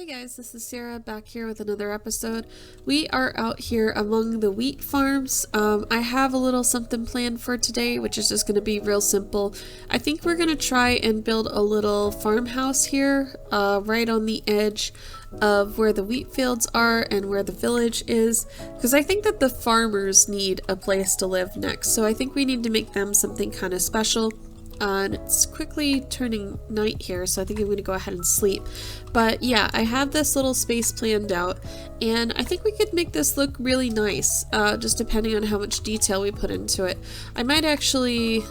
Hey guys, this is Sarah back here with another episode. We are out here among the wheat farms. I have a little something planned for today, which is just going to be real simple. I think we're going to try and build a little farmhouse here, right on the edge of where the wheat fields are and where the village is, because I think that the farmers need a place to live next, so I think we need to make them something kind of special. And it's quickly turning night here, so I think I'm going to go ahead and sleep. But yeah, I have this little space planned out, and I think we could make this look really nice, just depending on how much detail we put into it. I might actually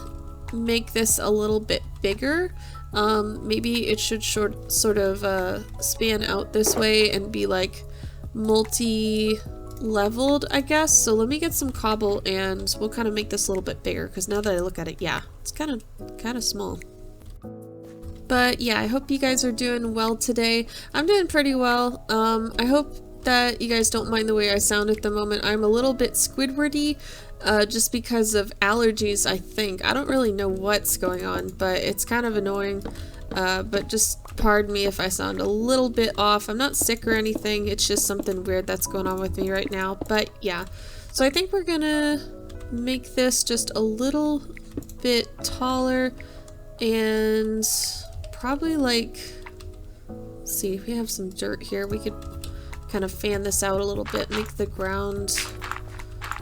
make this a little bit bigger. Maybe it should sort of span out this way and be like multi-leveled, I guess. So let me get some cobble and we'll kind of make this a little bit bigger, because now that I look at it, yeah, it's kind of small. But yeah, I hope you guys are doing well today. I'm doing pretty well. I hope that you guys don't mind the way I sound at the moment. I'm a little bit Squidwardy, just because of allergies, I think. I don't really know what's going on, but it's kind of annoying. But just pardon me if I sound a little bit off. I'm not sick or anything. It's just something weird that's going on with me right now. But yeah, so I think we're gonna make this just a little bit taller, and probably like, let's see, if we have some dirt here, we could kind of fan this out a little bit, make the ground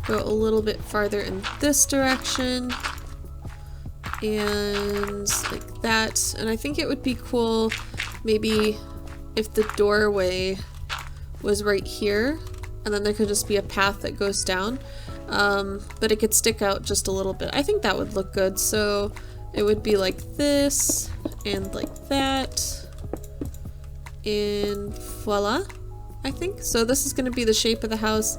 go a little bit farther in this direction, and like that. And I think it would be cool maybe if the doorway was right here, and then there could just be a path that goes down, but it could stick out just a little bit. I think that would look good. So it would be like this and like that, and voila, I think. So this is going to be the shape of the house.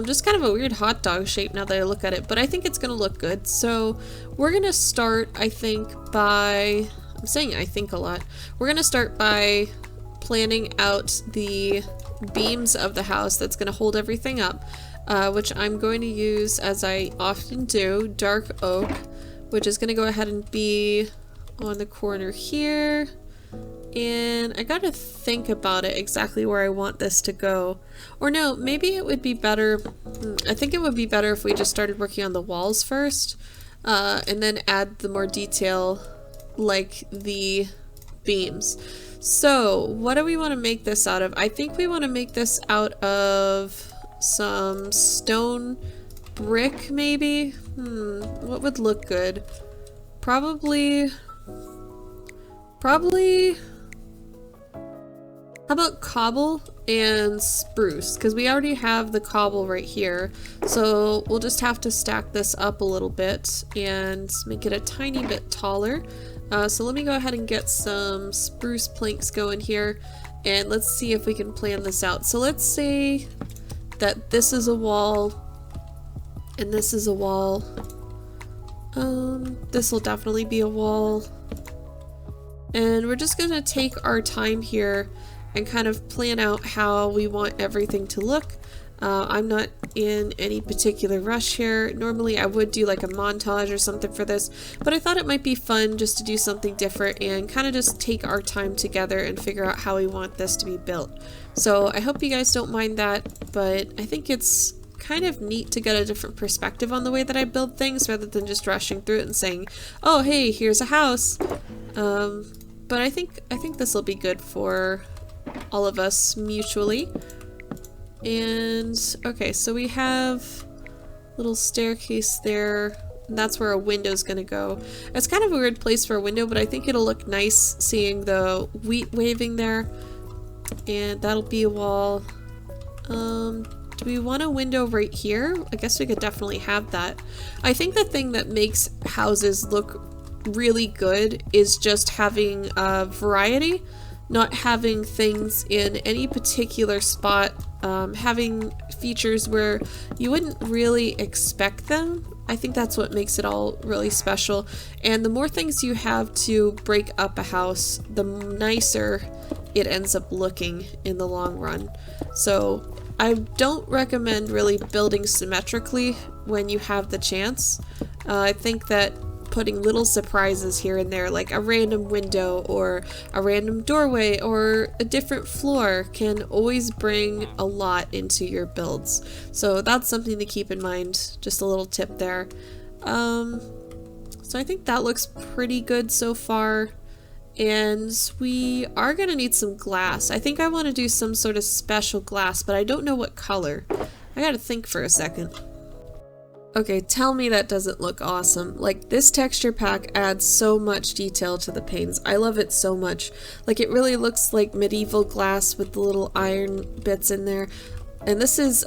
Just kind of a weird hot dog shape now that I look at it, but I think it's going to look good. So we're going to start, I think, by, I'm saying I think a lot, we're going to start by planning out the beams of the house that's going to hold everything up, which I'm going to use, as I often do, dark oak, which is going to go ahead and be on the corner here. And I gotta think about it exactly where I want this to go. Or no, maybe it would be better, I think it would be better if we just started working on the walls first, and then add the more detail, like the beams. So what do we want to make this out of? I think we want to make this out of some stone brick, maybe? What would look good? Probably, how about cobble and spruce? Because we already have the cobble right here. So we'll just have to stack this up a little bit and make it a tiny bit taller. So let me go ahead and get some spruce planks going here, and let's see if we can plan this out. So let's say that this is a wall and this is a wall. This will definitely be a wall. And we're just gonna take our time here and kind of plan out how we want everything to look. I'm not in any particular rush here. Normally I would do like a montage or something for this, but I thought it might be fun just to do something different and kind of just take our time together and figure out how we want this to be built. So I hope you guys don't mind that, but I think it's kind of neat to get a different perspective on the way that I build things rather than just rushing through it and saying, oh hey, here's a house. But I think this will be good for all of us mutually. And okay, so we have a little staircase there, and that's where a window's gonna go. It's kind of a weird place for a window, but I think it'll look nice seeing the wheat waving there. And that'll be a wall. Do we want a window right here? I guess we could definitely have that. I think the thing that makes houses look really good is just having a variety, not having things in any particular spot, having features where you wouldn't really expect them. I think that's what makes it all really special. And the more things you have to break up a house, the nicer it ends up looking in the long run. So I don't recommend really building symmetrically when you have the chance. I think that putting little surprises here and there, like a random window or a random doorway or a different floor can always bring a lot into your builds. So that's something to keep in mind, just a little tip there. So I think that looks pretty good so far. And we are going to need some glass. I think I want to do some sort of special glass, but I don't know what color. I gotta think for a second. Okay, tell me that doesn't look awesome. Like, this texture pack adds so much detail to the panes. I love it so much. Like, it really looks like medieval glass with the little iron bits in there. And this is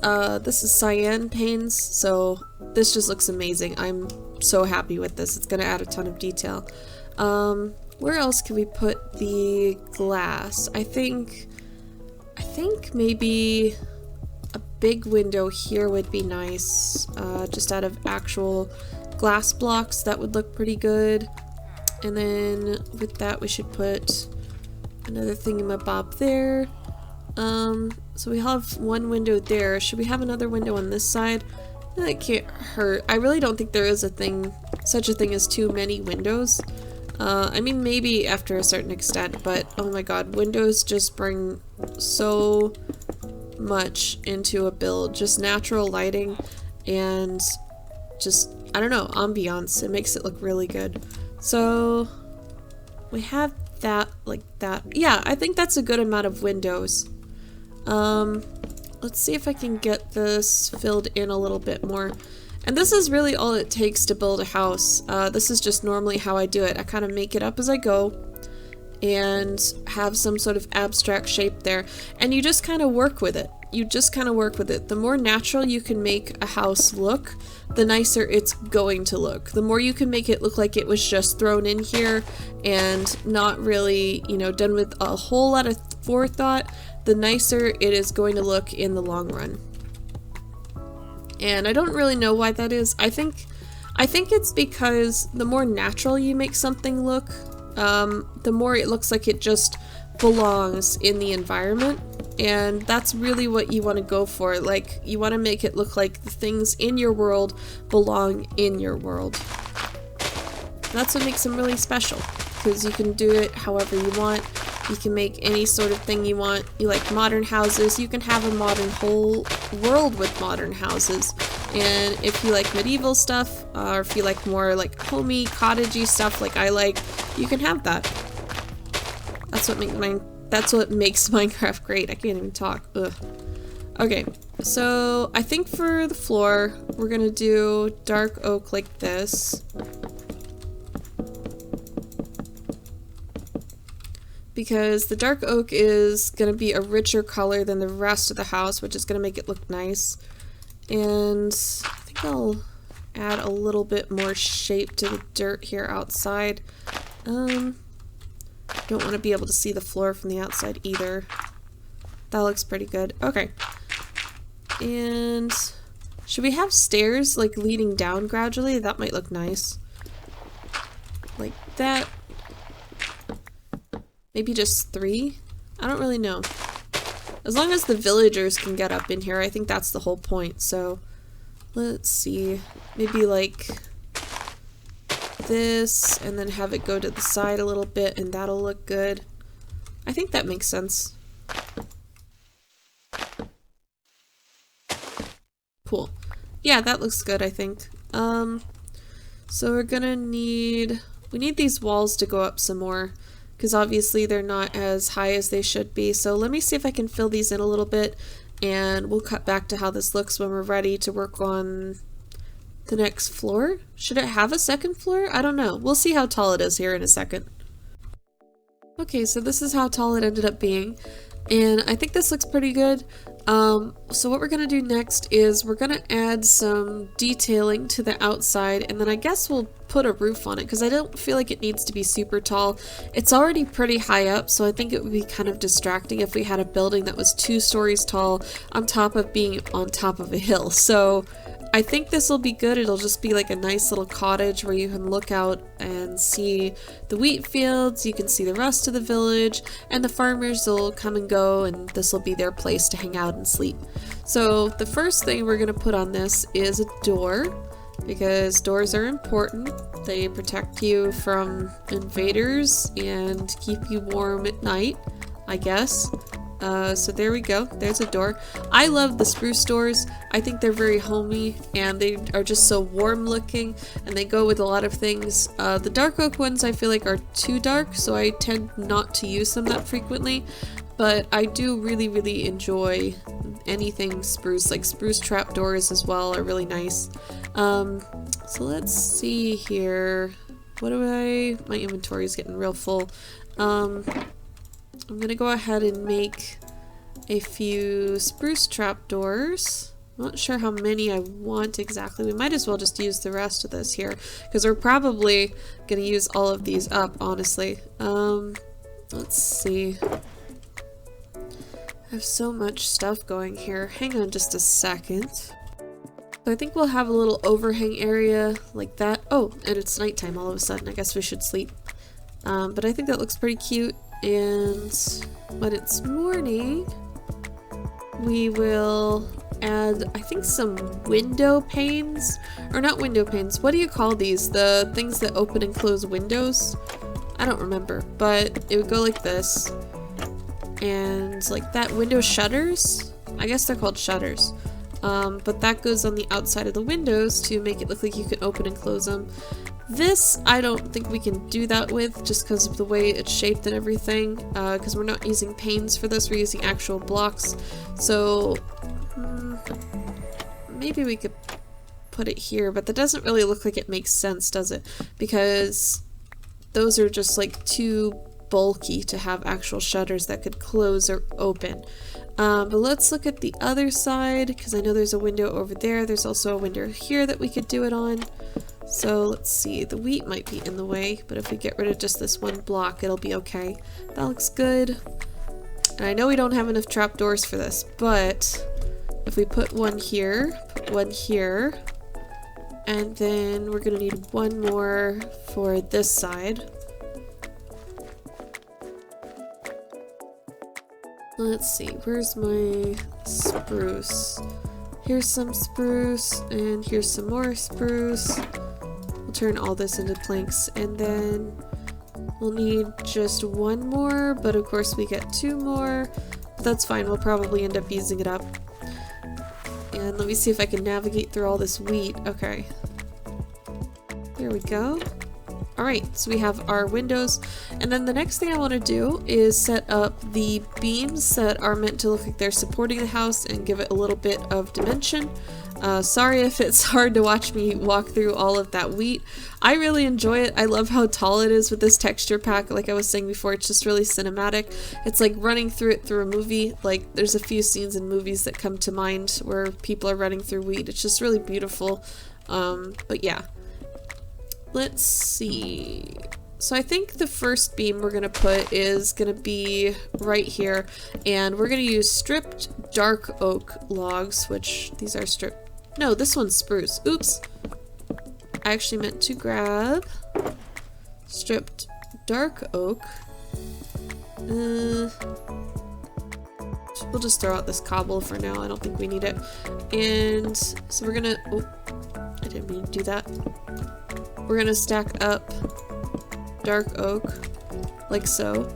cyan panes, so this just looks amazing. I'm so happy with this. It's gonna add a ton of detail. Where else can we put the glass? I think maybe a big window here would be nice. Just out of actual glass blocks, that would look pretty good. And then with that we should put another thingamabob there. So we have one window there. Should we have another window on this side? That can't hurt. I really don't think there is such a thing as too many windows. I mean, maybe after a certain extent, but oh my god, windows just bring so much into a build. Just natural lighting and just, I don't know, ambiance. It makes it look really good. So we have that like that. Yeah, I think that's a good amount of windows. Let's see if I can get this filled in a little bit more. And this is really all it takes to build a house. This is just normally how I do it. I kind of make it up as I go and have some sort of abstract shape there. And you just kind of work with it. The more natural you can make a house look, the nicer it's going to look. The more you can make it look like it was just thrown in here and not really, you know, done with a whole lot of forethought, the nicer it is going to look in the long run. And I don't really know why that is. I think it's because the more natural you make something look, the more it looks like it just belongs in the environment. And that's really what you want to go for. Like, you want to make it look like the things in your world belong in your world. That's what makes them really special, because you can do it however you want. You can make any sort of thing you want. You like modern houses, you can have a modern whole world with modern houses. And if you like medieval stuff, or if you like more like homey, cottagey stuff like I like, you can have that. That's what makes Minecraft great. I can't even talk. Ugh. Okay, so I think for the floor, we're gonna do dark oak like this. Because the dark oak is going to be a richer color than the rest of the house, which is going to make it look nice. And I think I'll add a little bit more shape to the dirt here outside. Don't want to be able to see the floor from the outside either. That looks pretty good. Okay. And should we have stairs like leading down gradually? That might look nice. Like that. Maybe just 3? I don't really know. As long as the villagers can get up in here, I think that's the whole point. So let's see. Maybe like this, and then have it go to the side a little bit, and that'll look good. I think that makes sense. Cool. Yeah, that looks good, I think. So we're gonna need these walls to go up some more, because obviously they're not as high as they should be. So let me see if I can fill these in a little bit, and we'll cut back to how this looks when we're ready to work on the next floor. Should it have a second floor? I don't know. We'll see how tall it is here in a second. Okay, so this is how tall it ended up being, and I think this looks pretty good. So what we're gonna do next is we're gonna add some detailing to the outside, and then I guess we'll put a roof on it, because I don't feel like it needs to be super tall. It's already pretty high up, so I think it would be kind of distracting if we had a building that was 2 stories tall on top of being on top of a hill. So I think this will be good. It'll just be like a nice little cottage where you can look out and see the wheat fields, you can see the rest of the village, and the farmers will come and go, and this will be their place to hang out and sleep. So the first thing we're going to put on this is a door, because doors are important. They protect you from invaders and keep you warm at night, I guess. So there we go. There's a door. I love the spruce doors. I think they're very homey and they are just so warm looking and they go with a lot of things. The dark oak ones I feel like are too dark, so I tend not to use them that frequently. But I do really enjoy anything spruce, like spruce trapdoors as well are really nice. So let's see here. My inventory is getting real full. I'm gonna go ahead and make a few spruce trapdoors. I'm not sure how many I want exactly. We might as well just use the rest of this here, because we're probably gonna use all of these up, honestly. Let's see. I have so much stuff going here. Hang on just a second. So I think we'll have a little overhang area like that. Oh, and it's nighttime all of a sudden. I guess we should sleep. But I think that looks pretty cute. And when it's morning, we will add, I think, some window panes. Or not window panes. What do you call these? The things that open and close windows? I don't remember. But it would go like this. And like that, window shutters? I guess they're called shutters. But that goes on the outside of the windows to make it look like you can open and close them. This, I don't think we can do that with, just because of the way it's shaped and everything, because we're not using panes for this, we're using actual blocks. So, maybe we could put it here, but that doesn't really look like it makes sense, does it? Because those are just like too bulky to have actual shutters that could close or open. But let's look at the other side, because I know there's a window over there. There's also a window here that we could do it on. So let's see, the wheat might be in the way, but if we get rid of just this one block, it'll be okay. That looks good. And I know we don't have enough trapdoors for this, but if we put one here, and then we're gonna need one more for this side. Let's see, where's my spruce? Here's some spruce, and here's some more spruce. We'll turn all this into planks, and then we'll need just one more, but of course we get two more. But that's fine, we'll probably end up using it up. And let me see if I can navigate through all this wheat. Okay. There we go. Alright, so we have our windows, and then the next thing I want to do is set up the beams that are meant to look like they're supporting the house and give it a little bit of dimension. Sorry if it's hard to watch me walk through all of that wheat. I really enjoy it. I love how tall it is with this texture pack. Like I was saying before, it's just really cinematic. It's like running through it through a movie. Like there's a few scenes in movies that come to mind where people are running through wheat. It's just really beautiful. But yeah. Let's see. So I think the first beam we're gonna put is gonna be right here, and we're gonna use stripped dark oak logs, which these are stripped. No, this one's spruce. Oops. I actually meant to grab stripped dark oak. We'll just throw out this cobble for now. I don't think we need it. And so we're gonna, oh, I didn't mean to do that. We're gonna stack up dark oak, like so.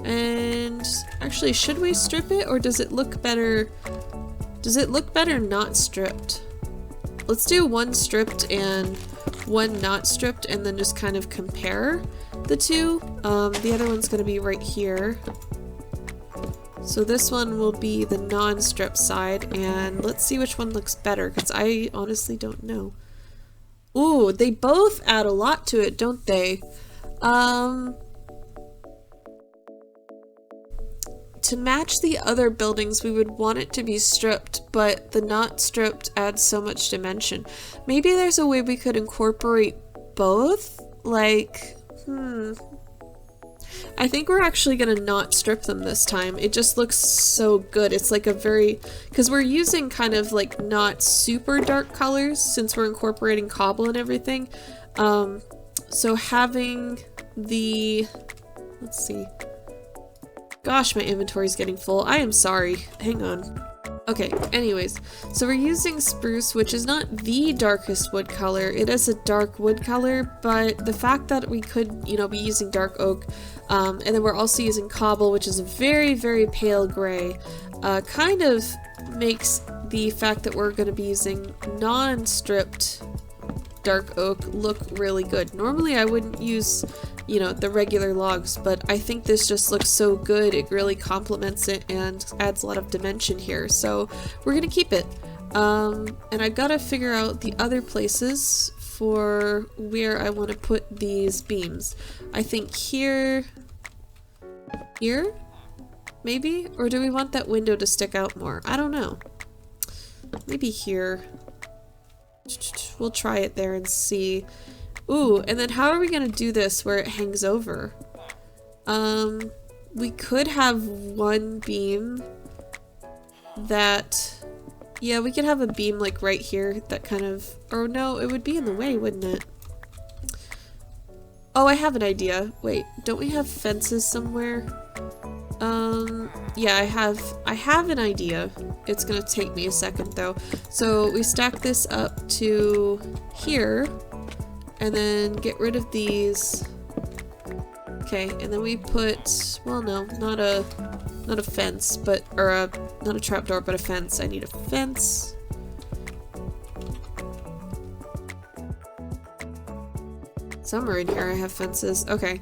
And actually, should we strip it, or does it look better? Does it look better not stripped? Let's do one stripped and one not stripped, and then just kind of compare the two. The other one's gonna be right here. So this one will be the non-strip side, and let's see which one looks better, because I honestly don't know. Ooh, they both add a lot to it, don't they? To match the other buildings, we would want it to be stripped, but the not stripped adds so much dimension. Maybe there's a way we could incorporate both? Like, I think we're actually gonna not strip them this time. It just looks so good. It's like a very, because we're using kind of like not super dark colors since we're incorporating cobble and everything. So having the, let's see. Gosh, my inventory's getting full. I am sorry. Hang on. Okay, anyways, so we're using spruce, which is not the darkest wood color. It is a dark wood color, but the fact that we could, you know, be using dark oak, and then we're also using cobble, which is a very, very pale gray, kind of makes the fact that we're going to be using non-stripped dark oak look really good. Normally I wouldn't use, you know, the regular logs, but I think this just looks so good. It really complements it and adds a lot of dimension here, so we're gonna keep it. And I gotta figure out the other places for where I want to put these beams. I think here, maybe? Or do we want that window to stick out more? I don't know. Maybe here. We'll try it there and see. Ooh, and then how are we gonna do this where it hangs over? We could have one beam that... Yeah, we could have a beam like right here that kind of... Or no, it would be in the way, wouldn't it? Oh, I have an idea. Wait, don't we have fences somewhere? Yeah, I have an idea. It's gonna take me a second though. So we stack this up to here, and then get rid of these. Okay, and then we put, well, no, not a fence, but, or not a trapdoor, but a fence. I need a fence. Somewhere in here I have fences. Okay.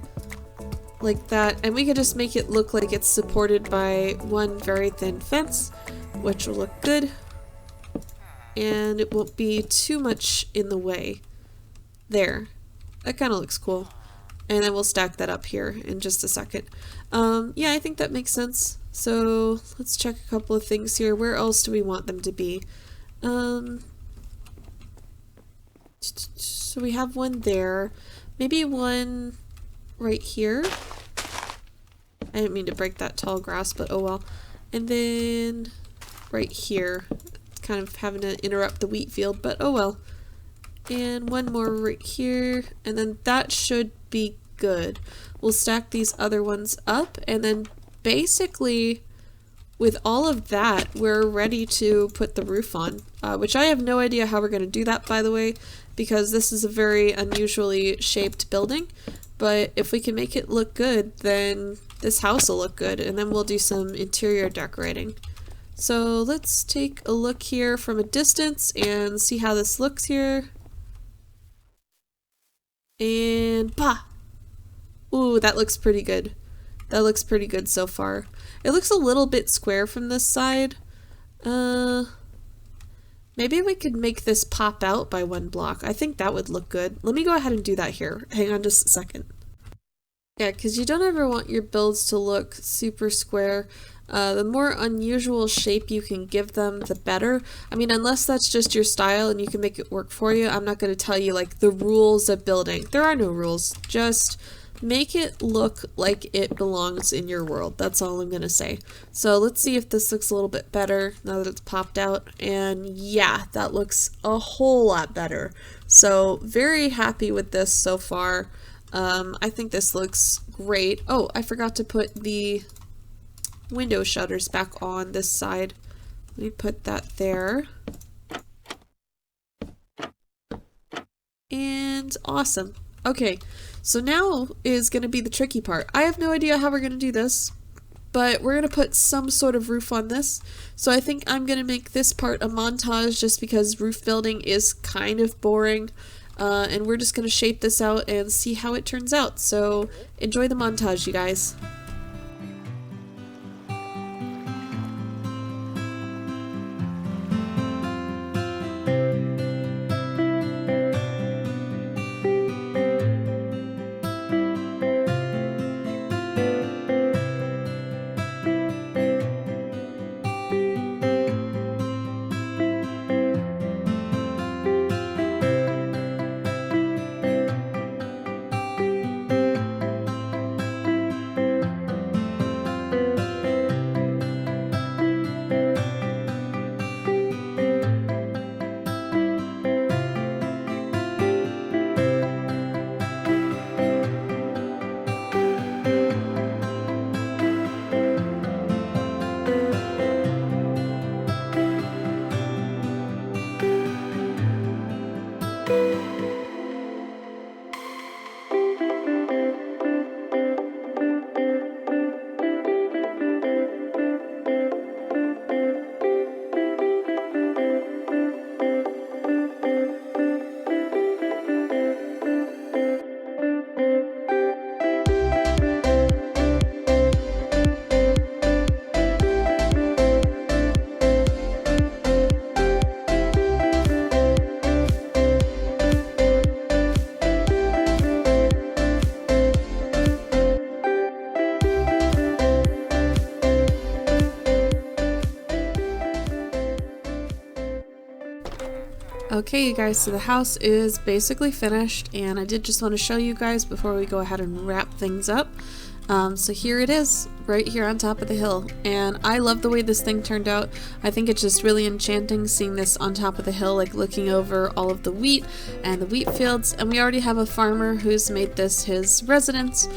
Like that, and we could just make it look like it's supported by one very thin fence, which will look good, and it won't be too much in the way. There, that kind of looks cool, and then we'll stack that up here in just a second. Yeah, I think that makes sense. So let's check a couple of things here. Where else do we want them to be? So we have one there, maybe one right here. I didn't mean to break that tall grass, but oh well. And then right here, kind of having to interrupt the wheat field, but oh well. And one more right here, and then that should be good. We'll stack these other ones up, and then basically with all of that, we're ready to put the roof on, which I have no idea how we're going to do that, by the way, because this is a very unusually shaped building. But if we can make it look good, then this house will look good, and then we'll do some interior decorating. So let's take a look here from a distance and see how this looks here. And bah! Ooh, that looks pretty good. That looks pretty good so far. It looks a little bit square from this side. Maybe we could make this pop out by one block. I think that would look good. Let me go ahead and do that here. Hang on just a second. Yeah, because you don't ever want your builds to look super square. The more unusual shape you can give them, the better. I mean, unless that's just your style and you can make it work for you, I'm not going to tell you like the rules of building. There are no rules. Just make it look like it belongs in your world. That's all I'm gonna say. So let's see if this looks a little bit better now that it's popped out. And yeah, that looks a whole lot better. So very happy with this so far. I think this looks great. Oh, I forgot to put the window shutters back on this side. Let me put that there. And awesome. Okay, so now is going to be the tricky part. I have no idea how we're going to do this, but we're going to put some sort of roof on this. So I think I'm going to make this part a montage just because roof building is kind of boring. And we're just going to shape this out and see how it turns out. So enjoy the montage, you guys. Okay, you guys, so the house is basically finished, and I did just want to show you guys before we go ahead and wrap things up. So here it is, right here on top of the hill, and I love the way this thing turned out. I think it's just really enchanting seeing this on top of the hill, like looking over all of the wheat and the wheat fields, and we already have a farmer who's made this his residence,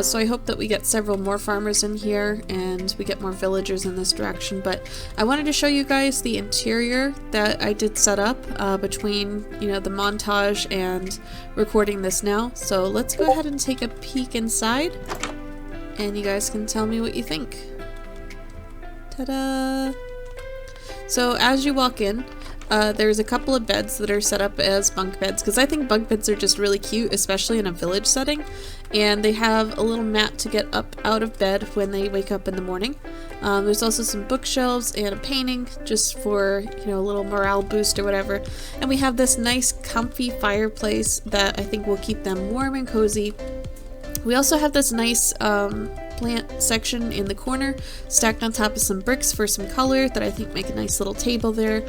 so I hope that we get several more farmers in here and we get more villagers in this direction. But I wanted to show you guys the interior that I did set up between, you know, the montage and recording this now. So let's go ahead and take a peek inside, and you guys can tell me what you think. Ta-da! So as you walk in, there's a couple of beds that are set up as bunk beds, because I think bunk beds are just really cute, especially in a village setting. And they have a little mat to get up out of bed when they wake up in the morning. There's also some bookshelves and a painting just for, you know, a little morale boost or whatever. And we have this nice comfy fireplace that I think will keep them warm and cozy. We also have this nice plant section in the corner stacked on top of some bricks for some color that I think make a nice little table there.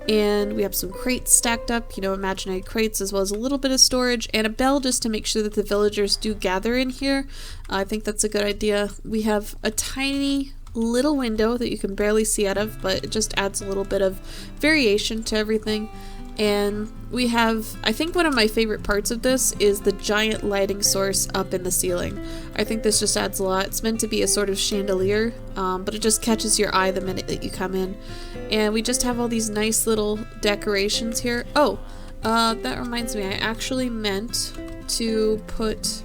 And we have some crates stacked up, you know, imaginary crates, as well as a little bit of storage and a bell just to make sure that the villagers do gather in here. I think that's a good idea. We have a tiny little window that you can barely see out of, but it just adds a little bit of variation to everything. And we have, I think one of my favorite parts of this is the giant lighting source up in the ceiling. I think this just adds a lot. It's meant to be a sort of chandelier, but it just catches your eye the minute that you come in. And we just have all these nice little decorations here. Oh, that reminds me, I actually meant to put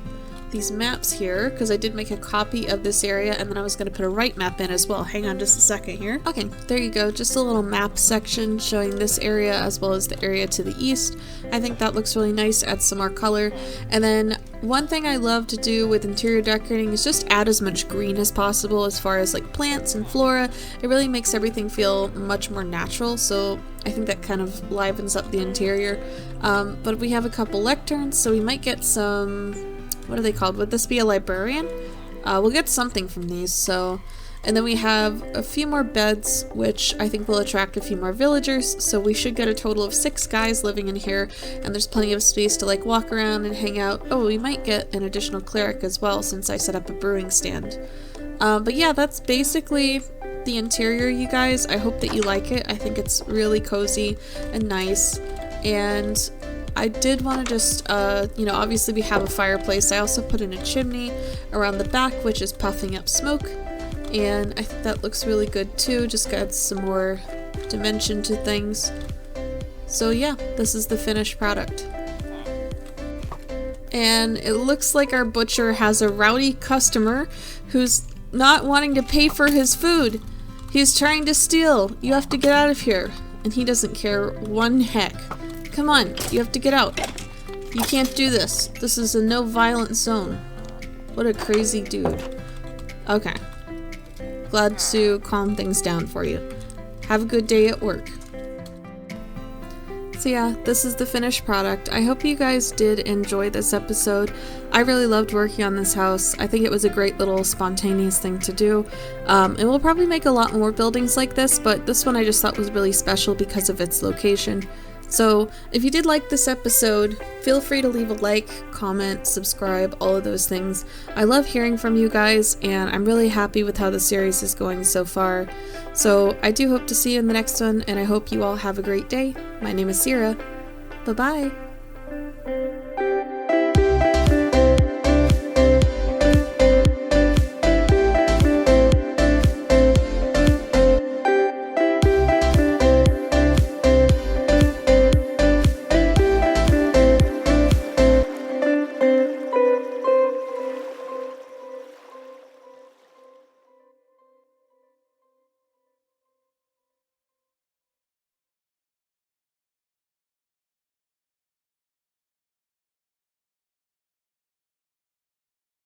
these maps here, because I did make a copy of this area, and then I was going to put a right map in as well. Hang on just a second here. Okay, there you go. Just a little map section showing this area as well as the area to the east. I think that looks really nice, adds some more color. And then one thing I love to do with interior decorating is just add as much green as possible as far as like plants and flora. It really makes everything feel much more natural, so I think that kind of livens up the interior. But we have a couple lecterns, so we might get some... what are they called? Would this be a librarian? We'll get something from these, so... And then we have a few more beds, which I think will attract a few more villagers, so we should get a total of 6 guys living in here, and there's plenty of space to like walk around and hang out. Oh, we might get an additional cleric as well, since I set up a brewing stand. But yeah, that's basically the interior, you guys. I hope that you like it. I think it's really cozy and nice, and I did want to just, you know, obviously we have a fireplace. I also put in a chimney around the back, which is puffing up smoke, and I think that looks really good too. Just adds some more dimension to things. So yeah, this is the finished product. And it looks like our butcher has a rowdy customer who's not wanting to pay for his food. He's trying to steal. You have to get out of here. And he doesn't care one heck. Come on, you have to get out. You can't do this. This is a no violence zone. What a crazy dude. Okay. Glad to calm things down for you. Have a good day at work. So yeah, this is the finished product. I hope you guys did enjoy this episode. I really loved working on this house. I think it was a great little spontaneous thing to do. And we'll probably make a lot more buildings like this, but this one I just thought was really special because of its location. So if you did like this episode, feel free to leave a like, comment, subscribe, all of those things. I love hearing from you guys, and I'm really happy with how the series is going so far. So I do hope to see you in the next one, and I hope you all have a great day. My name is Sierra. Bye-bye.